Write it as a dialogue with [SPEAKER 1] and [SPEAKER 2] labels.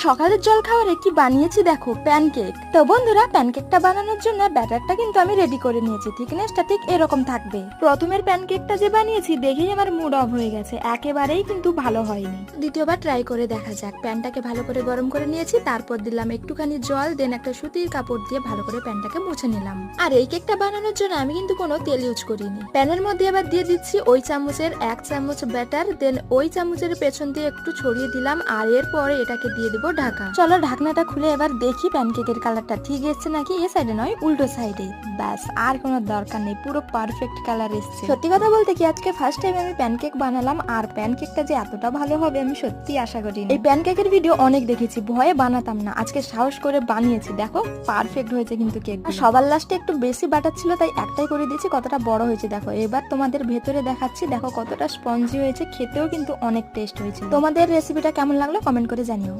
[SPEAKER 1] সকালের জল খাওয়ারে কি বানিয়েছি দেখো, প্যানকেক। তো বন্ধুরা, প্যানকেকটা বানানোর জন্য ব্যাটারটা কিন্তু আমি রেডি করে নিয়েছি। থিকনেসটা ঠিক এরকম থাকবে। প্রথমের প্যানকেকটা যে বানিয়েছি দেখেই আমার মুড অফ হয়ে গেছে, একেবারেই কিন্তু ভালো হয়নি। দ্বিতীয়বার ট্রাই করে দেখা যাক। প্যানটাকে ভালো করে গরম করে নিয়েছি, তারপর দিলাম একটুখানি জল, দেন একটা সুতির কাপড় দিয়ে ভালো করে প্যানটাকে মুছে নিলাম। আর এই কেকটা বানানোর জন্য আমি কিন্তু কোনো তেল ইউজ করিনি। প্যানের মধ্যে এবার দিয়ে দিচ্ছি ওই চামচের 1 চামচ ব্যাটার, দেন ওই চামচের পেছন দিয়ে একটু ছড়িয়ে দিলাম, আর এরপরে এটাকে দিয়ে দিব ঢাকা। চলো ঢাকনাটা খুলে এবার দেখি প্যানকেকের কালারটা ঠিক এসছে নাকি। এ সাইডে নয়, উল্টো সাইডে। ব্যাস, আর কোনো দরকার নেই, পুরো পারফেক্ট কালার এসছে। সত্যি কথা বলতে কি, আজকে ফার্স্ট টাইম আমি প্যানকেক বানালাম, আর প্যানকেকটা যে এতটা ভালো হবে আমি সত্যি আশা করিনি। এই প্যানকেকের ভিডিও অনেক দেখেছি, ভয়ে বানাতাম না, আজকে সাহস করে বানিয়েছি। দেখো পারফেক্ট হয়েছে কিন্তু কেক। আর সবার লাস্টে একটু বেশি বাটার ছিল, তাই একটাই করে দিয়েছি। কতটা বড় হয়েছে দেখো। এবার তোমাদের ভেতরে দেখাচ্ছি, দেখো কতটা স্পঞ্জি হয়েছে, খেতেও কিন্তু অনেক টেস্ট হয়েছে। তোমাদের রেসিপিটা কেমন লাগলো কমেন্ট করে জানিও।